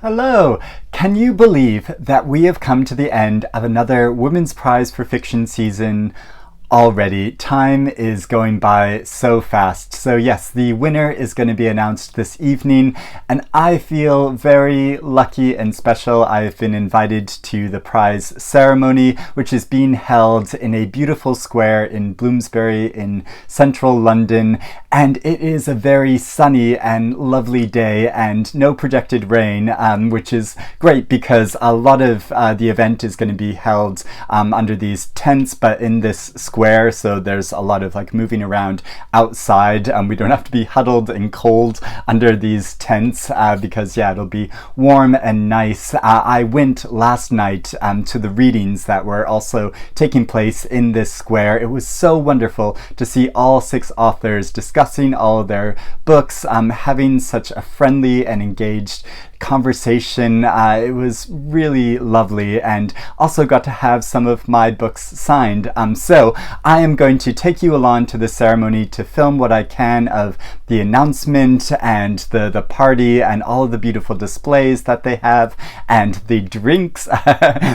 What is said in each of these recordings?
Hello! Can you believe that we have come to the end of another Women's Prize for Fiction season already? Time is going by so fast. So yes, the winner is going to be announced this evening, and I feel very lucky and special. I've been invited to the prize ceremony, which is being held in a beautiful square in Bloomsbury in central London, and it is a very sunny and lovely day and no projected rain, which is great because a lot of the event is going to be held under these tents, but in this square, so there's a lot of moving around outside. We don't have to be huddled and cold under these tents because it'll be warm and nice. I went last night to the readings that were also taking place in this square. It was so wonderful to see all 6 authors discussing all of their books, having such a friendly and engaged conversation. It was really lovely, and also got to have some of my books signed. So I am going to take you along to the ceremony to film what I can of the announcement and the party and all of the beautiful displays that they have and the drinks.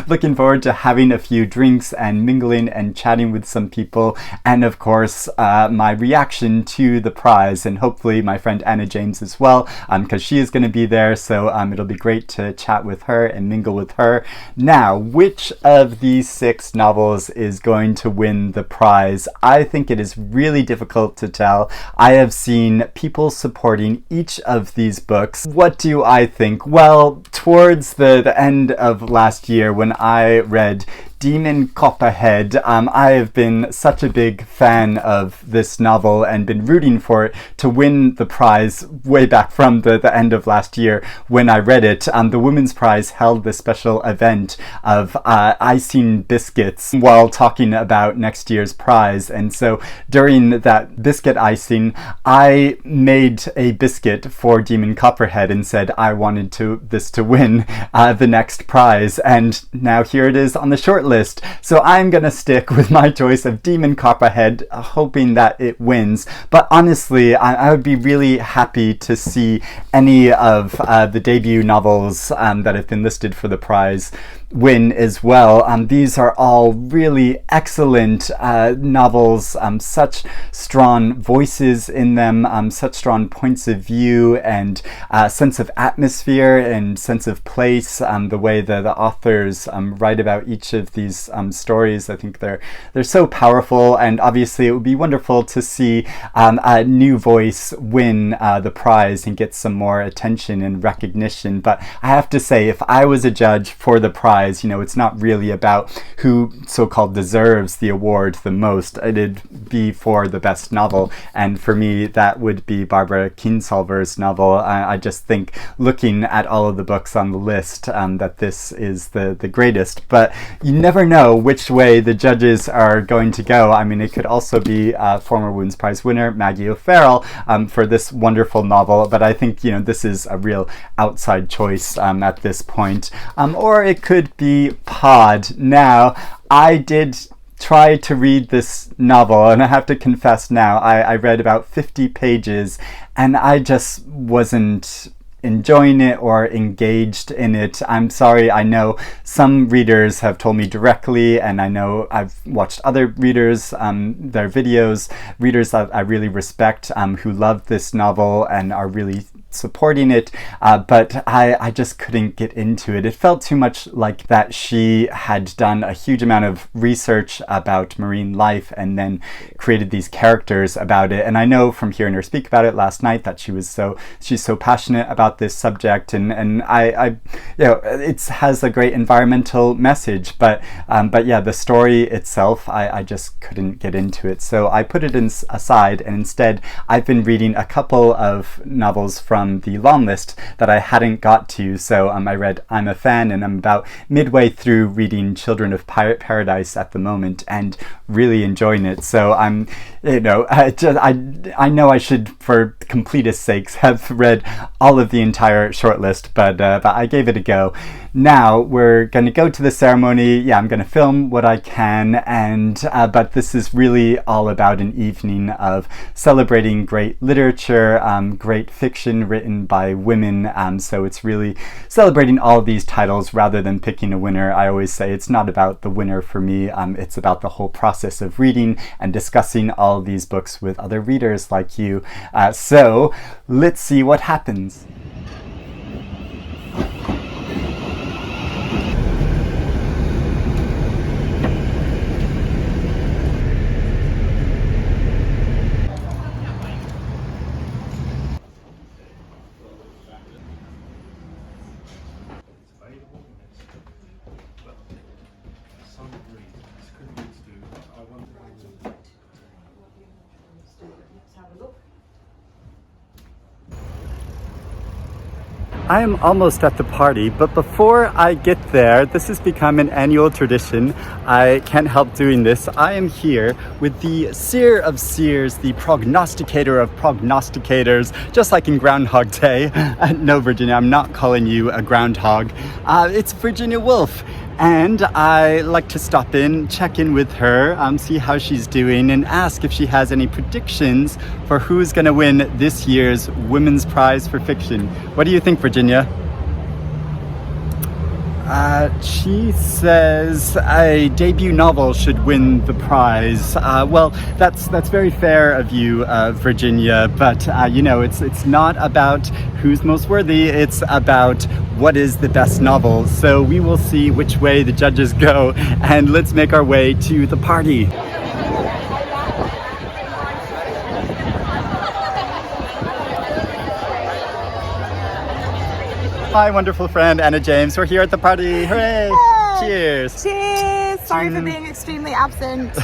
Looking forward to having a few drinks and mingling and chatting with some people, and of course my reaction to the prize, and hopefully my friend Anna James as well, because she is going to be there. So it'll be great to chat with her and mingle with her. Now, which of these 6 novels is going to win the prize? I think it is really difficult to tell. I have seen people supporting each of these books. What do I think? Well, towards the end of last year, when I read Demon Copperhead, I have been such a big fan of this novel and been rooting for it to win the prize way back from the end of last year when I read it. The Women's Prize held this special event of icing biscuits while talking about next year's prize, and so during that biscuit icing, I made a biscuit for Demon Copperhead and said I wanted this to win the next prize, and now here it is on the shortlist. So I'm gonna stick with my choice of Demon Copperhead, hoping that it wins. But honestly, I would be really happy to see any of the debut novels that have been listed for the prize win as well. These are all really excellent novels, such strong voices in them, such strong points of view and sense of atmosphere and sense of place. The way that the authors write about each of these stories, I think they're so powerful, and obviously it would be wonderful to see a new voice win the prize and get some more attention and recognition. But I have to say, if I was a judge for the prize, it's not really about who so-called deserves the award the most. It'd be for the best novel, and for me that would be Barbara Kingsolver's novel. I just think, looking at all of the books on the list, that this is the greatest, but you never know which way the judges are going to go. I mean, it could also be former Women's Prize winner Maggie O'Farrell for this wonderful novel, but I think this is a real outside choice at this point. Or it could be Pod. Now, I did try to read this novel, and I have to confess now, I read about 50 pages, and I just wasn't enjoying it or engaged in it. I'm sorry, I know some readers have told me directly, and I know I've watched other readers, their videos, readers that I really respect, who love this novel and are really supporting it, but I just couldn't get into it. It felt too much like that she had done a huge amount of research about marine life and then created these characters about it. And I know from hearing her speak about it last night that she's so passionate about this subject, and I it has a great environmental message, but yeah, the story itself, I just couldn't get into it. So I put it aside, and instead I've been reading a couple of novels from the long list that I hadn't got to. So I read I'm a Fan, and I'm about midway through reading Children of Pirate Paradise at the moment and really enjoying it. So I'm, I know I should, for completist sakes, have read all of the entire shortlist, but I gave it a go. now we're going to go to the ceremony. Yeah, I'm going to film what I can, and but this is really all about an evening of celebrating great literature, great fiction written by women. So it's really celebrating all of these titles rather than picking a winner. I always say it's not about the winner for me. It's about the whole process of reading and discussing all of these books with other readers like you. So let's see what happens. I am almost at the party, but before I get there, this has become an annual tradition. I can't help doing this. I am here with the seer of seers, the prognosticator of prognosticators, just like in Groundhog Day. No, Virginia, I'm not calling you a groundhog. It's Virginia Woolf. And I like to stop in, check in with her, see how she's doing, and ask if she has any predictions for who's going to win this year's Women's Prize for Fiction. What do you think, Virginia? She says a debut novel should win the prize. Well, that's very fair of you, Virginia, but it's not about who's most worthy, it's about what is the best novel. So we will see which way the judges go, and let's make our way to the party. Hi, wonderful friend Anna James. We're here at the party. Hooray! Yay! Cheers! Cheers! Sorry for being extremely absent.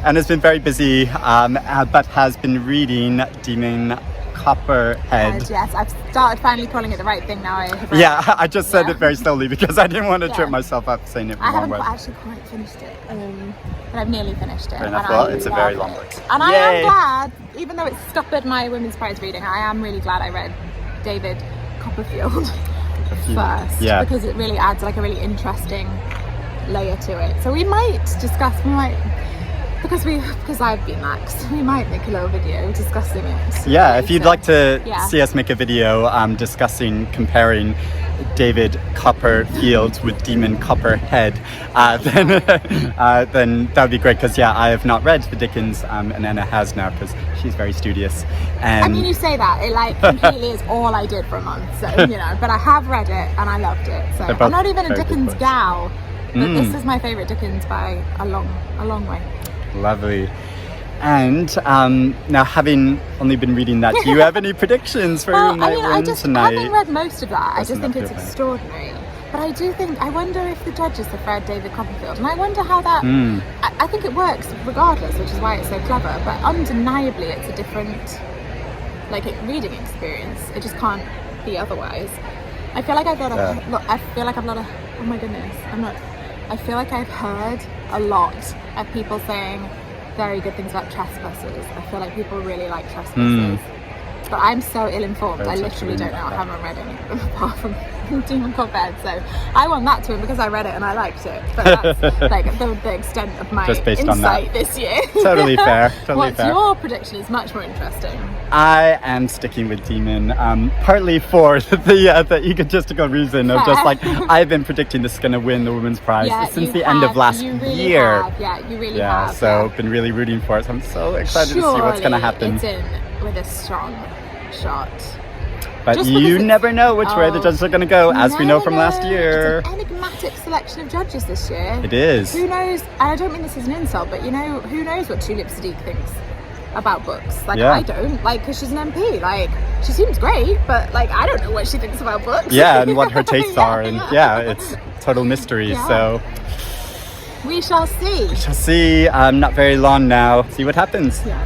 Anna's been very busy, but has been reading Demon Copperhead. Yes, I've started finally calling it the right thing now. I just said it very slowly because I didn't want to trip myself up saying it the wrong way. I haven't actually quite finished it, but I've nearly finished it. Fair enough. Well, it's a very long book. And I am glad, even though it stoppered my Women's Prize reading, I am really glad I read David Copperfield first, because it really adds like a really interesting layer to it. So we might discuss, because I've been lax, we might make a little video discussing it. Yeah, if you'd like to see us make a video discussing, comparing David Copperfield with Demon Copperhead, then that would be great, because I have not read the Dickens, and Anna has now, because she's very studious. And I mean, you say that, it like completely is all I did for a month, so but I have read it and I loved it. So I'm not even a Dickens gal, but this is my favourite Dickens by a long way. Lovely. And now, having only been reading that, do you have any predictions for who might win tonight? I haven't read most of that. I just think it's extraordinary. But I wonder if the judges have read David Copperfield, and I wonder how that, I think it works regardless, which is why it's so clever, but undeniably it's a different reading experience. It just can't be otherwise. I feel like I've got oh my goodness, I feel like I've heard a lot of people saying very good things about Trespasses. I feel like people really like Trespasses. But I'm so ill-informed, I literally don't know. I haven't read any of them apart from Demon Copperhead. So I want that to win because I read it and I liked it. But that's the extent of my insight this year. Totally fair. What's your prediction is much more interesting. I am sticking with Demon, partly for the egotistical reason of just I've been predicting this is going to win the Women's Prize since the end of last year. You really have. So been really rooting for it. So I'm so excited to see what's going to happen. It's in with a strong shot. But you never know which way the judges are going to go, as we know from last year. It's an enigmatic selection of judges this year. It is. Who knows, and I don't mean this as an insult, but who knows what Tulip Sadiq thinks about books. I don't, because she's an MP. She seems great, but I don't know what she thinks about books. Yeah, and what her tastes are, and it's total mystery, so... We shall see. We shall see. Not very long now. See what happens. Yeah.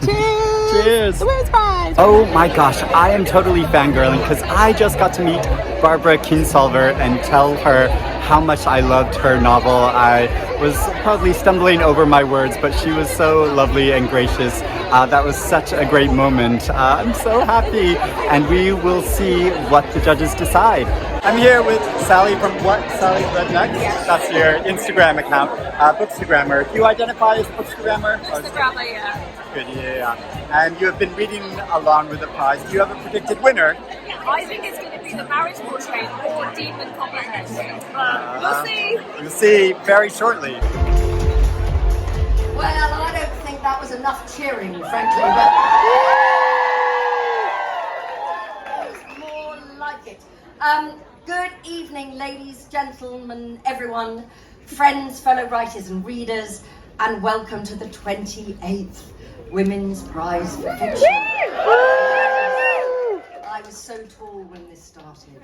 Cheers! Cheers! The Women's Prize! Oh my gosh, I am totally fangirling because I just got to meet Barbara Kingsolver and tell her how much I loved her novel. I was probably stumbling over my words, but she was so lovely and gracious. That was such a great moment. I'm so happy, and we will see what the judges decide. I'm here with Sally from what? Sally Redneck? Yeah. That's your Instagram account. Bookstagrammer. Do you identify as Bookstagrammer? Instagrammer, yeah. Good, yeah. And you have been reading along with the prize. Do you have a predicted winner? I think it's going to be the marriage portrait or Demon Copperhead. We'll see. We'll see very shortly. Well, I don't think that was enough cheering, frankly, but there's more like it. Good evening, ladies, gentlemen, everyone, friends, fellow writers and readers, and welcome to the 28th Women's Prize for Fiction. I was so tall when this started.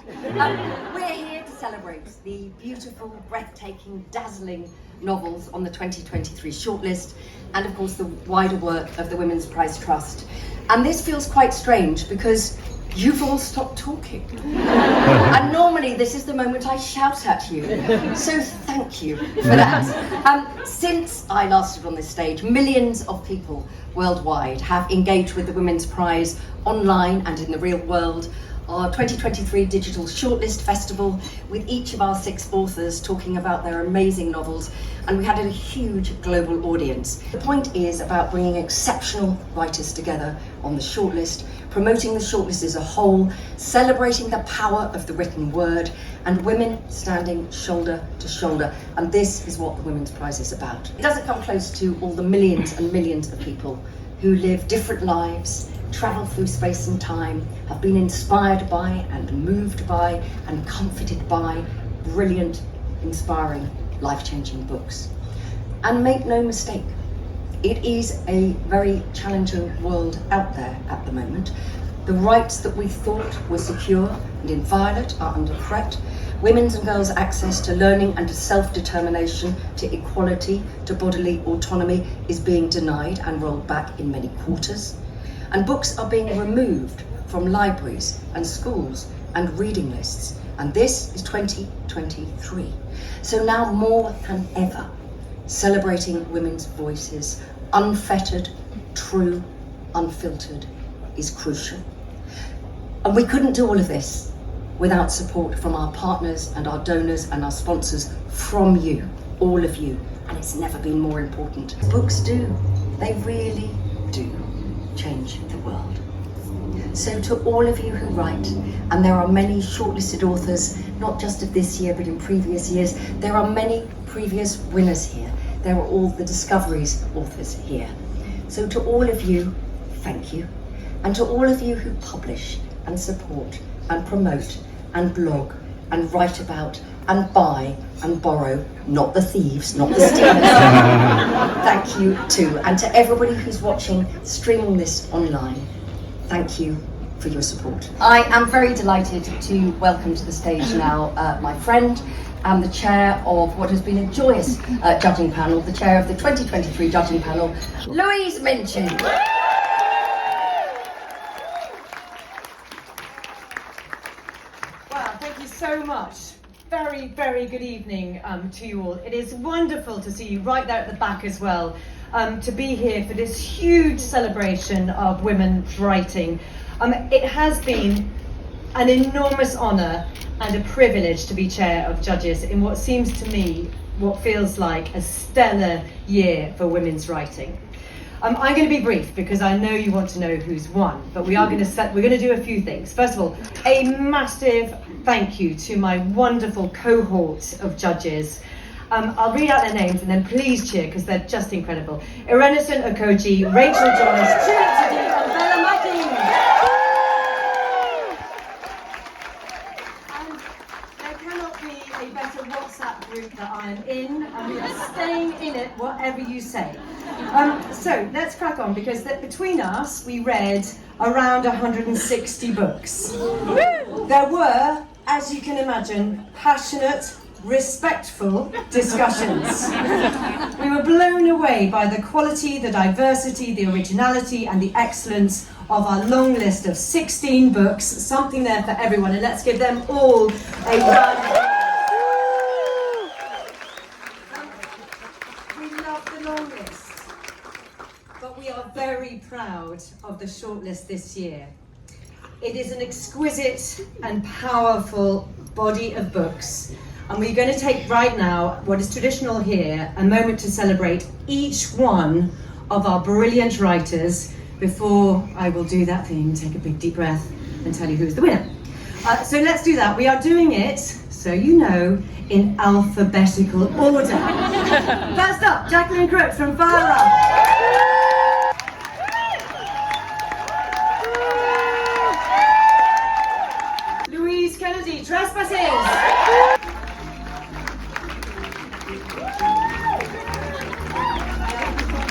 We're here to celebrate the beautiful, breathtaking, dazzling novels on the 2023 shortlist, and of course the wider work of the Women's Prize Trust. And this feels quite strange because you've all stopped talking. And normally this is the moment I shout at you. So thank you for that. Since I last stood on this stage, millions of people worldwide have engaged with the Women's Prize online and in the real world. Our 2023 Digital Shortlist Festival with each of our 6 authors talking about their amazing novels, and we had a huge global audience. The point is about bringing exceptional writers together on the shortlist, promoting the shortlist as a whole, celebrating the power of the written word, and women standing shoulder to shoulder. And this is what the Women's Prize is about. It doesn't come close to all the millions and millions of people who live different lives, travel through space and time, have been inspired by and moved by and comforted by brilliant, inspiring, life-changing books. And make no mistake, it is a very challenging world out there at the moment. The rights that we thought were secure and inviolate are under threat. Women's and girls' access to learning and to self-determination, to equality, to bodily autonomy is being denied and rolled back in many quarters. And books are being removed from libraries and schools and reading lists. And this is 2023. So now more than ever, celebrating women's voices, unfettered, true, unfiltered, is crucial. And we couldn't do all of this without support from our partners and our donors and our sponsors, from you, all of you. And it's never been more important. Books do, they really do change the world. So to all of you who write, and there are many shortlisted authors, not just of this year, but in previous years, there are many previous winners here. There are all the Discoveries authors here. So to all of you, thank you. And to all of you who publish and support and promote and blog and write about and buy and borrow, not the thieves, not the stealers. Thank you too. And to everybody who's watching, streaming this online, thank you for your support. I am very delighted to welcome to the stage now my friend and the chair of what has been a joyous judging panel, the chair of the 2023 judging panel, Louise Minchin. Wow, thank you so much. Very, very good evening to you all. It is wonderful to see you right there at the back as well, to be here for this huge celebration of women's writing. It has been an enormous honour and a privilege to be chair of judges in what seems to me, what feels like a stellar year for women's writing. I'm going to be brief because I know you want to know who's won, but we're going to do a few things. First of all, a massive thank you to my wonderful cohort of judges. I'll read out their names and then please cheer because they're just incredible. Irenison Okoji, Rachel Joyce, Trinity and Bella Maggie. And there cannot be a better WhatsApp group that I am in, and we are staying in it whatever you say. So let's crack on, because between us we read around 160 books. There were, as you can imagine, passionate, respectful discussions. We were blown away by the quality, the diversity, the originality and the excellence of our long list of 16 books, something there for everyone, and let's give them all a round. We love the long list, but we are very proud of the shortlist this year. It is an exquisite and powerful body of books. And we're going to take right now, what is traditional here, a moment to celebrate each one of our brilliant writers before I will do that thing, take a big deep breath and tell you who's the winner. So let's do that. We are doing it, so you know, in alphabetical order. First up, Jacqueline Crooks from Farah. Louise Kennedy, Trespasses.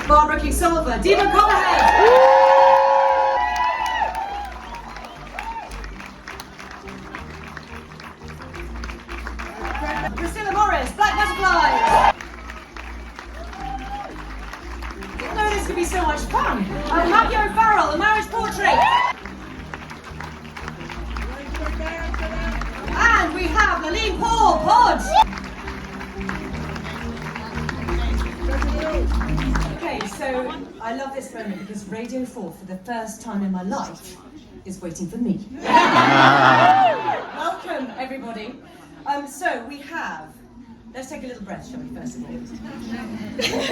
Barbara Kingsolver, Demon Copperhead. Priscilla, Black Butterflies. Didn't know this could be so much fun. Maggie O'Farrell, A Marriage Portrait. And we have Laline Paull, Pod. Okay, so I love this moment because Radio 4, for the first time in my life, is waiting for me. Welcome, everybody. So we have, let's take a little breath, shall we, first of all?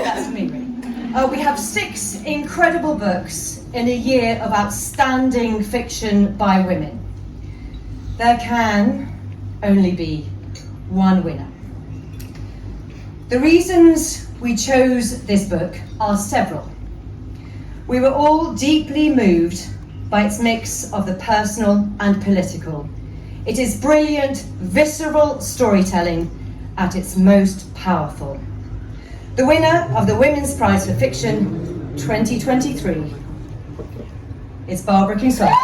That's me, really. We have 6 incredible books in a year of outstanding fiction by women. There can only be one winner. The reasons we chose this book are several. We were all deeply moved by its mix of the personal and political. It is brilliant, visceral storytelling at its most powerful. The winner of the Women's Prize for Fiction 2023 is Barbara Kingsolver.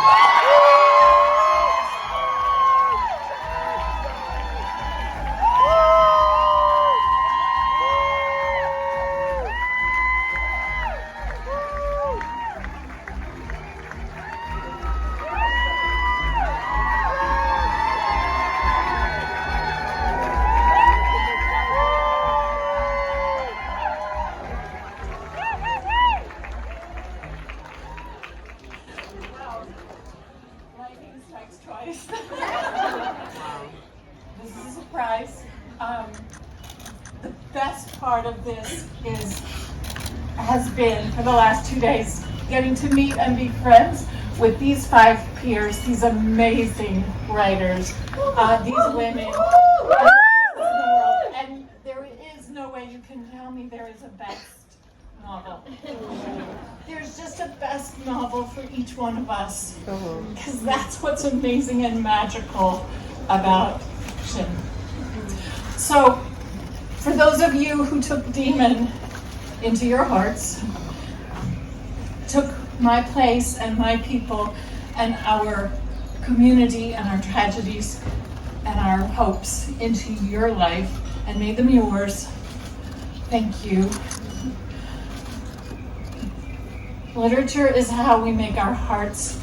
This is a surprise. The best part of this has been, for the last 2 days, getting to meet and be friends with these 5 peers, these amazing writers, these women, and there is no way you can tell me there is a best novel. There's just a best novel for each one of us, because that's what's amazing and magical about fiction. So, for those of you who took Demon into your hearts, took my place and my people and our community and our tragedies and our hopes into your life and made them yours, thank you. Literature is how we make our hearts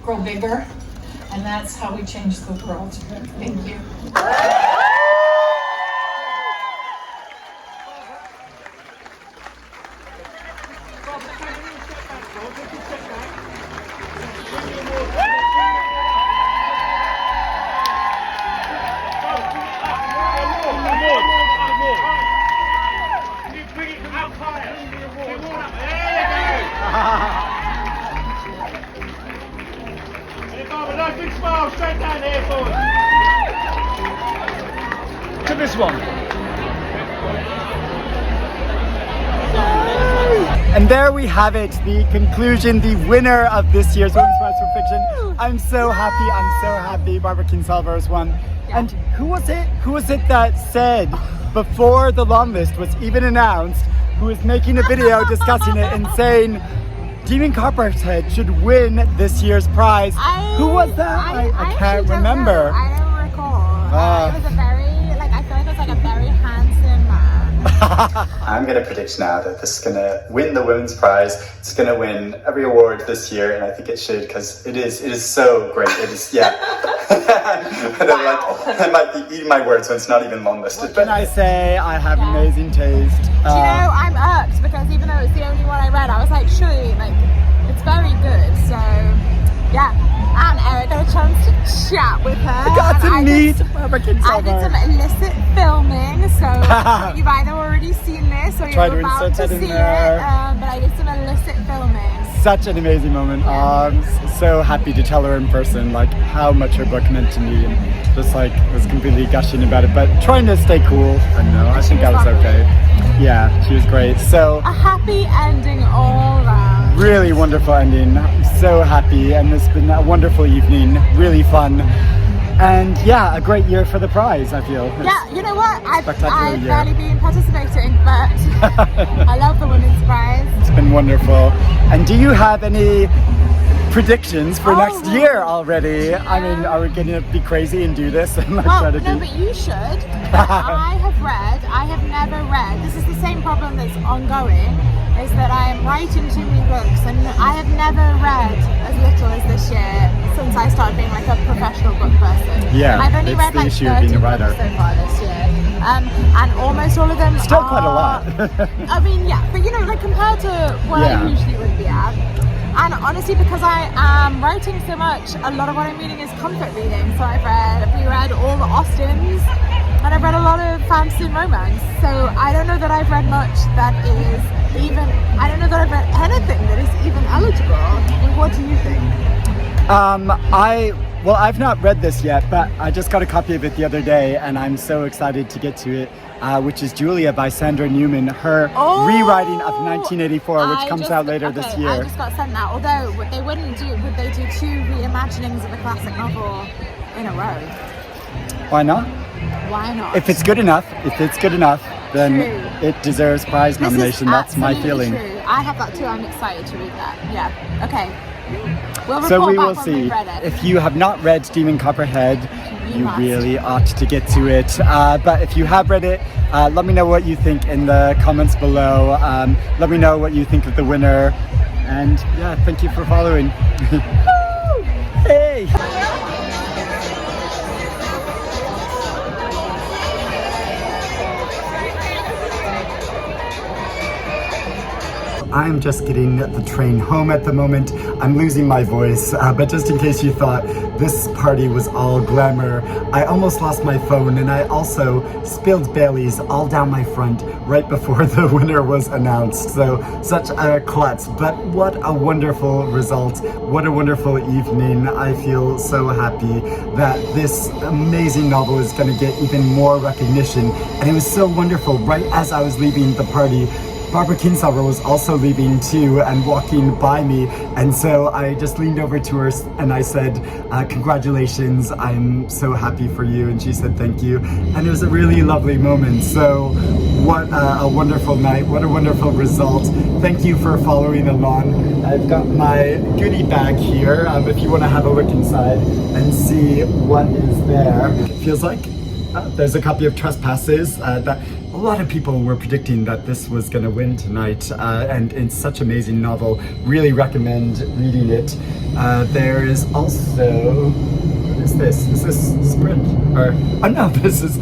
grow bigger, and that's how we change the world. Thank you. Big smile straight down here forward. To this one. And there we have it, the conclusion, the winner of this year's Women's Prize for Fiction. I'm so happy Barbara Kingsolver has won. Yeah. And who was it that said before the long list was even announced, who was making a video discussing it and saying Demon Copperhead should win this year's prize? Who was that? I can't remember. I don't recall. It was a very, I feel like it was a very handsome man. I'm going to predict now that this is going to win the Women's Prize. It's going to win every award this year, and I think it should, because it is so great. It is, yeah. I might be eating my words when it's not even long listed. What can I say? I have amazing taste. Do you know, I'm irked because even though it's the only one I read, I was like, surely, it's very good. So, yeah. And Eric, chat with her. I got to meet Barbara I did some Kingsolver. illicit filming, so you've either already seen this or Try to you're about insert to that in see there. it. But I did some illicit filming. Such an amazing moment. So happy to tell her in person like how much her book meant to me, and just like was completely gushing about it, but trying to stay cool. I don't know. I think I was okay. Yeah, she was great. So A happy ending all round. really wonderful ending. I'm so happy, and it's been a wonderful evening. Really fun. And yeah, a great year for the prize, I feel. Yeah, you know what? Spectacular I've year. barely been participating, but I love the Women's Prize. It's been wonderful. And do you have any predictions for next year already? I mean, are we going to be crazy and do this? And like Well, try to no, do... but you should. I have never read. This is the same problem that's ongoing, is that I am writing too many books, and I have never read as little as this year since I started being like a professional book person. Yeah, I've only it's read the like issue of 30 being a writer. books so far this year. And almost all of them Still are, quite a lot. I mean, yeah, but you know, like compared to what Yeah. I usually would be at. And honestly, because I am writing so much, a lot of what I'm reading is comfort reading. So I've reread all the Austens, and I've read a lot of fantasy and romance. So I don't know that I've read much that is even, I don't know that I've read anything that is even eligible. What do you think? I've not read this yet, but I just got a copy of it the other day, and I'm so excited to get to it, which is Julia by Sandra Newman, her rewriting of 1984, which comes out later this year. I just got sent that, although would they do two reimaginings of a classic novel in a row? Why not? Why not? If it's good enough, then True. it deserves prize This is nomination. That's my absolutely feeling. True. I have that too. I'm excited to read that. Yeah. Okay. We'll report So we back will when see. we've read it. If you have not read Demon Copperhead, you must. really ought to get to it. But if you have read it, let me know what you think in the comments below. Let me know what you think of the winner. And yeah, thank you for following. Hey! I'm just getting the train home at the moment. I'm losing my voice, but just in case you thought this party was all glamour, I almost lost my phone, and I also spilled Bailey's all down my front right before the winner was announced. So such a klutz, but what a wonderful result. What a wonderful evening. I feel so happy that this amazing novel is going to get even more recognition. And it was so wonderful. Right as I was leaving the party, Barbara Kingsolver was also leaving too and walking by me, and so I just leaned over to her and I said, congratulations, I'm so happy for you, and she said thank you, and it was a really lovely moment. So what a wonderful night, what a wonderful result. Thank you for following along. I've got my goodie bag here, if you want to have a look inside and see what is there. It feels like there's a copy of Trespasses that a lot of people were predicting that this was going to win tonight, and it's such an amazing novel. Really recommend reading it. There is also, what is this? Is this Sprint? Or, oh no, this is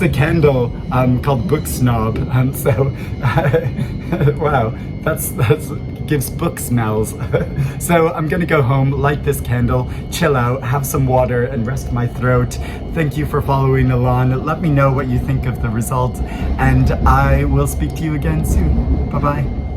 a candle called Book Snob. So, wow, that's gives book smells. So I'm gonna go home, light this candle, chill out, have some water, and rest my throat. Thank you for following along. Let me know what you think of the result, and I will speak to you again soon. Bye-bye.